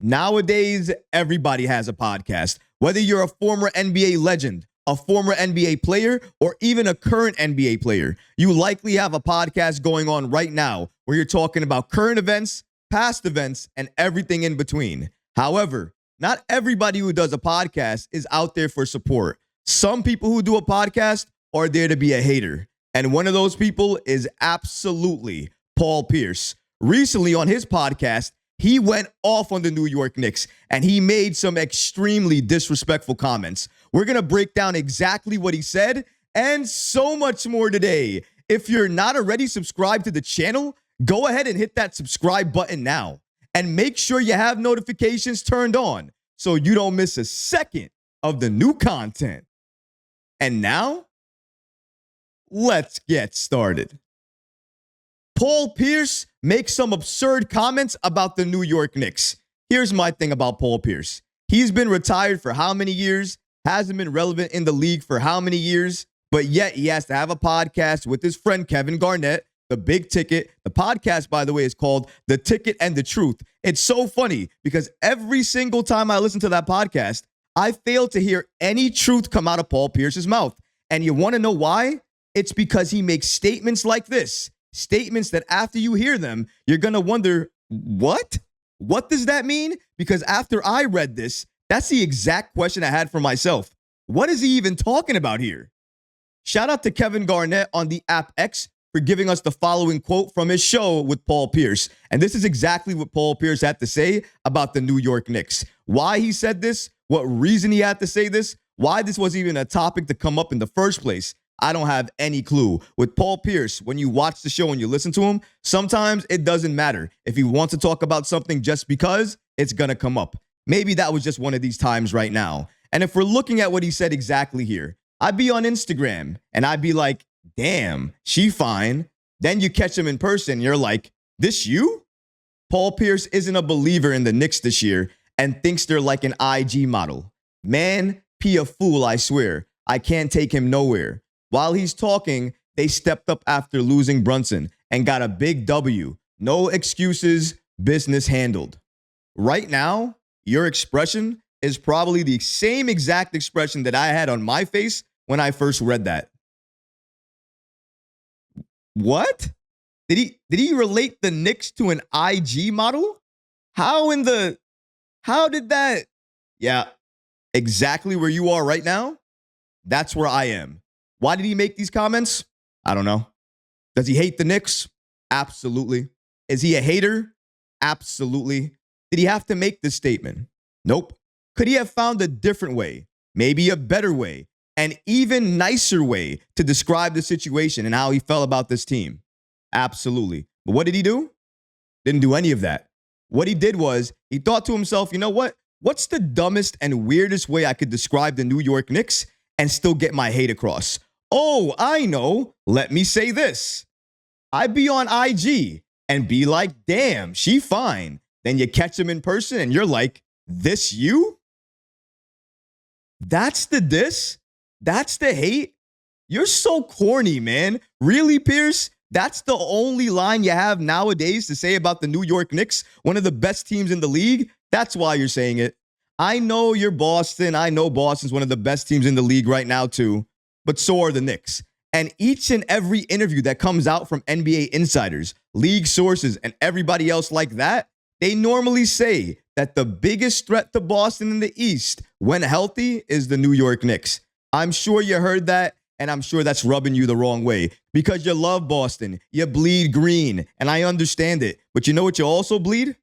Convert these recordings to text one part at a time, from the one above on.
Nowadays, everybody has a podcast. Whether you're a former NBA legend, a former NBA player, or even a current NBA player, you likely have a podcast going on right now where you're talking about current events, past events, and everything in between. However, not everybody who does a podcast is out there for support. Some people who do a podcast are there to be a hater. And one of those people is absolutely Paul Pierce. Recently on his podcast, he went off on the New York Knicks and he made some extremely disrespectful comments. We're going to break down exactly what he said and so much more today. If you're not already subscribed to the channel, go ahead and hit that subscribe button now and make sure you have notifications turned on so you don't miss a second of the new content. And now, let's get started. Paul Pierce makes some absurd comments about the New York Knicks. Here's my thing about Paul Pierce. He's been retired for how many years? Hasn't been relevant in the league for how many years? But yet he has to have a podcast with his friend Kevin Garnett, The Big Ticket. The podcast, by the way, is called The Ticket and the Truth. It's so funny because every single time I listen to that podcast, I fail to hear any truth come out of Paul Pierce's mouth. And you want to know why? It's because he makes statements like this. Statements that after you hear them, you're going to wonder, what? What does that mean? Because after I read this, that's the exact question I had for myself. What is he even talking about here? Shout out to Kevin Garnett on the app X for giving us the following quote from his show with Paul Pierce. And this is exactly what Paul Pierce had to say about the New York Knicks. Why he said this, what reason he had to say this, why this was even a topic to come up in the first place. I don't have any clue. With Paul Pierce, when you watch the show and you listen to him, sometimes it doesn't matter. If he wants to talk about something just because, it's going to come up. Maybe that was just one of these times right now. And if we're looking at what he said exactly here, I'd be on Instagram and I'd be like, damn, she fine. Then you catch him in person. You're like, this you? Paul Pierce isn't a believer in the Knicks this year and thinks they're like an IG model. Man, P a fool, I swear. I can't take him nowhere. While he's talking, they stepped up after losing Brunson and got a big W. No excuses, business handled. Right now, your expression is probably the same exact expression that I had on my face when I first read that. What? Did he relate the Knicks to an IG model? How did that? Yeah, exactly where you are right now. That's where I am. Why did he make these comments? I don't know. Does he hate the Knicks? Absolutely. Is he a hater? Absolutely. Did he have to make this statement? Nope. Could he have found a different way, maybe a better way, an even nicer way to describe the situation and how he felt about this team? Absolutely. But what did he do? Didn't do any of that. What he did was he thought to himself, you know what? What's the dumbest and weirdest way I could describe the New York Knicks and still get my hate across? Oh, I know. Let me say this. I'd be on IG and be like, damn, she fine. Then you catch him in person and you're like, this you? That's the diss? That's the hate? You're so corny, man. Really, Pierce? That's the only line you have nowadays to say about the New York Knicks, one of the best teams in the league? That's why you're saying it. I know you're Boston. I know Boston's one of the best teams in the league right now, too. But so are the Knicks. And each and every interview that comes out from NBA insiders, league sources, and everybody else like that, they normally say that the biggest threat to Boston in the East, when healthy, is the New York Knicks. I'm sure you heard that, and I'm sure that's rubbing you the wrong way because you love Boston. You bleed green, and I understand it. But you know what you also bleed?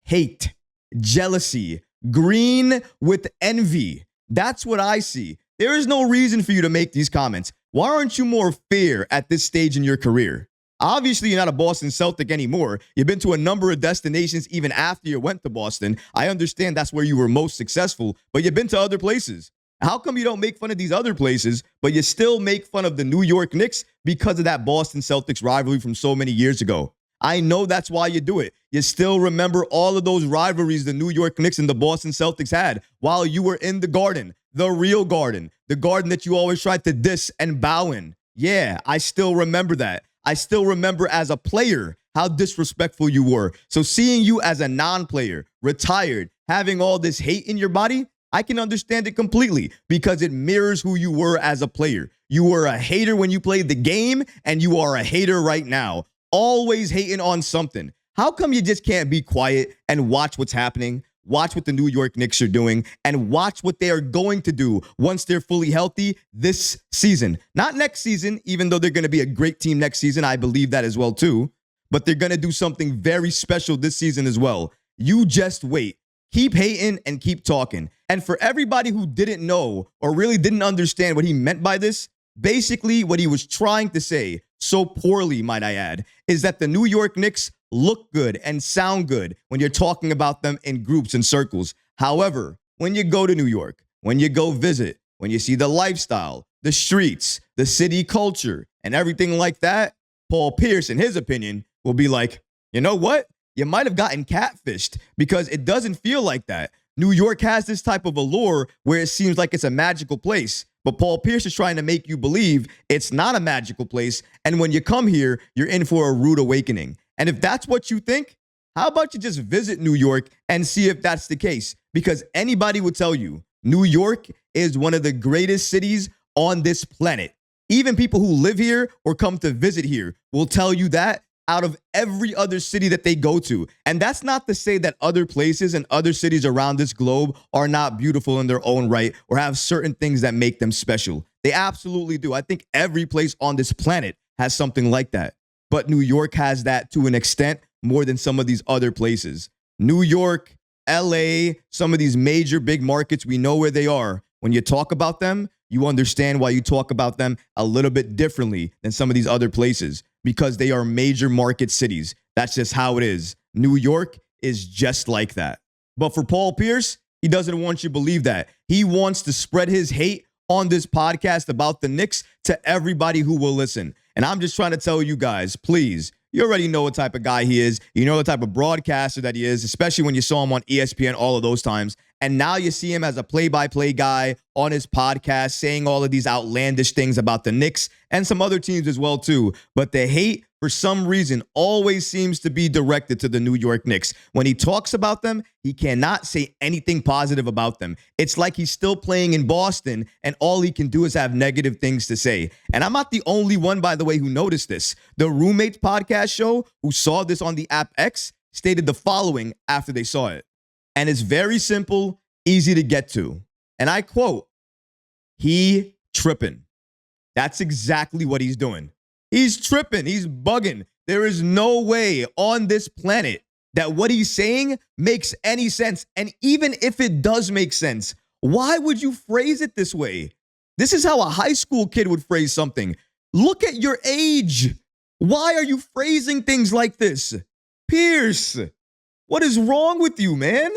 Hate, jealousy, green with envy. That's what I see. There is no reason for you to make these comments. Why aren't you more fair at this stage in your career? Obviously, you're not a Boston Celtic anymore. You've been to a number of destinations even after you went to Boston. I understand that's where you were most successful, but you've been to other places. How come you don't make fun of these other places, but you still make fun of the New York Knicks because of that Boston Celtics rivalry from so many years ago? I know that's why you do it. You still remember all of those rivalries the New York Knicks and the Boston Celtics had while you were in the Garden, the real Garden, the Garden that you always tried to diss and bow in. Yeah, I still remember that. I still remember as a player how disrespectful you were. So seeing you as a non-player, retired, having all this hate in your body, I can understand it completely because it mirrors who you were as a player. You were a hater when you played the game, and you are a hater right now. Always hating on something. How come you just can't be quiet and watch what's happening? Watch what the New York Knicks are doing and watch what they are going to do once they're fully healthy this season. Not next season, even though they're going to be a great team next season. I believe that as well, too. But they're going to do something very special this season as well. You just wait. Keep hating and keep talking. And for everybody who didn't know or really didn't understand what he meant by this, basically what he was trying to say, so poorly, might I add, is that the New York Knicks look good and sound good when you're talking about them in groups and circles. However, when you go to New York, when you go visit, when you see the lifestyle, the streets, the city culture, and everything like that, Paul Pierce, in his opinion, will be like, you know what? You might have gotten catfished because it doesn't feel like that. New York has this type of allure where it seems like it's a magical place. But Paul Pierce is trying to make you believe it's not a magical place. And when you come here, you're in for a rude awakening. And if that's what you think, how about you just visit New York and see if that's the case? Because anybody would tell you New York is one of the greatest cities on this planet. Even people who live here or come to visit here will tell you that out of every other city that they go to. And that's not to say that other places and other cities around this globe are not beautiful in their own right or have certain things that make them special. They absolutely do. I think every place on this planet has something like that. But New York has that to an extent more than some of these other places. New York, LA, some of these major big markets, we know where they are. When you talk about them, you understand why you talk about them a little bit differently than some of these other places because they are major market cities. That's just how it is. New York is just like that. But for Paul Pierce, he doesn't want you to believe that. He wants to spread his hate on this podcast about the Knicks to everybody who will listen. And I'm just trying to tell you guys, please, you already know what type of guy he is. You know the type of broadcaster that he is, especially when you saw him on ESPN all of those times. And now you see him as a play-by-play guy on his podcast saying all of these outlandish things about the Knicks and some other teams as well, too. But the hate, for some reason, always seems to be directed to the New York Knicks. When he talks about them, he cannot say anything positive about them. It's like he's still playing in Boston, and all he can do is have negative things to say. And I'm not the only one, by the way, who noticed this. The Roomates podcast show, who saw this on the app X, stated the following after they saw it. And it's very simple, easy to get to. And I quote, "He tripping." That's exactly what he's doing. He's tripping. He's bugging. There is no way on this planet that what he's saying makes any sense. And even if it does make sense, why would you phrase it this way? This is how a high school kid would phrase something. Look at your age. Why are you phrasing things like this? Pierce, what is wrong with you, man?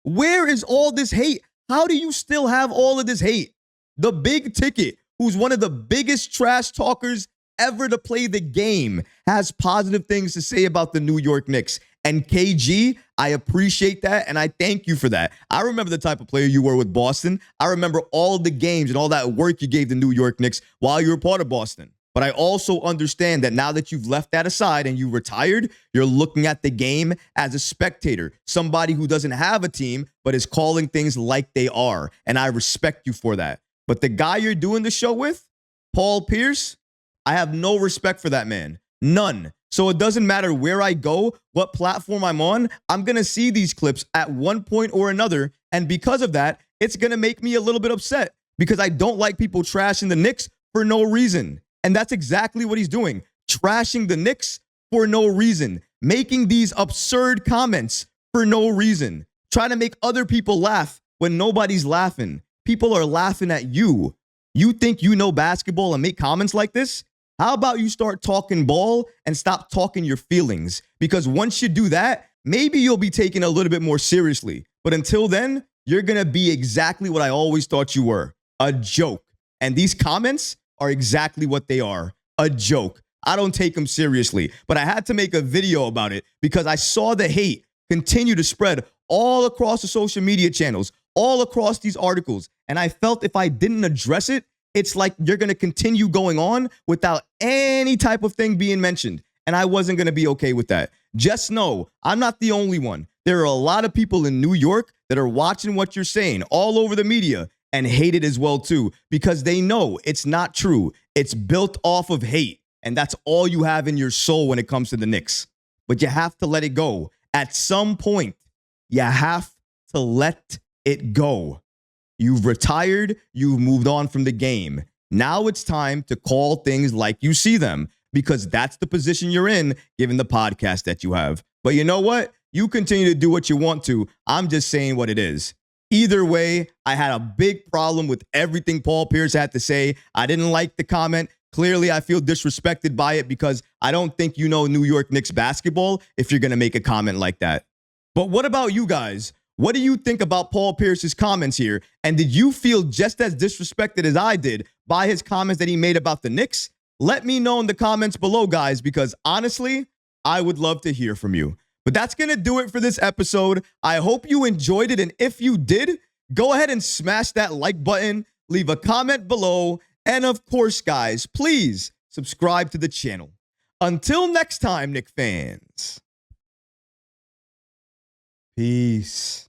Where is all this hate? How do you still have all of this hate? The Big Ticket, who's one of the biggest trash talkers ever to play the game, has positive things to say about the New York Knicks. And KG, I appreciate that, and I thank you for that. I remember the type of player you were with Boston. I remember all the games and all that work you gave the New York Knicks while you were part of Boston. But I also understand that now that you've left that aside and you retired, you're looking at the game as a spectator, somebody who doesn't have a team, but is calling things like they are. And I respect you for that. But the guy you're doing the show with, Paul Pierce, I have no respect for that man. None. So it doesn't matter where I go, what platform I'm on, I'm going to see these clips at one point or another. And because of that, it's going to make me a little bit upset because I don't like people trashing the Knicks for no reason. And that's exactly what he's doing. Trashing the Knicks for no reason. Making these absurd comments for no reason. Trying to make other people laugh when nobody's laughing. People are laughing at you. You think you know basketball and make comments like this? How about you start talking ball and stop talking your feelings? Because once you do that, maybe you'll be taken a little bit more seriously. But until then, you're going to be exactly what I always thought you were. A joke. And these comments are exactly what they are. A joke. I don't take them seriously. But I had to make a video about it because I saw the hate continue to spread all across the social media channels, all across these articles. And I felt if I didn't address it, it's like you're going to continue going on without any type of thing being mentioned. and I wasn't going to be okay with that. Just know I'm not the only one. There are a lot of people in New York that are watching what you're saying all over the media and hate it as well too, because they know it's not true. It's built off of hate, and that's all you have in your soul when it comes to the Knicks. But you have to let it go. At some point, you have to let it go. You've retired. You've moved on from the game. Now it's time to call things like you see them, because that's the position you're in, given the podcast that you have. But you know what? You continue to do what you want to. I'm just saying what it is. Either way, I had a big problem with everything Paul Pierce had to say. I didn't like the comment. Clearly, I feel disrespected by it because I don't think you know New York Knicks basketball if you're going to make a comment like that. But what about you guys? What do you think about Paul Pierce's comments here? And did you feel just as disrespected as I did by his comments that he made about the Knicks? Let me know in the comments below, guys, because honestly, I would love to hear from you. But that's going to do it for this episode. I hope you enjoyed it. And if you did, go ahead and smash that like button, leave a comment below. And of course, guys, please subscribe to the channel. Until next time, Knicks fans. Peace.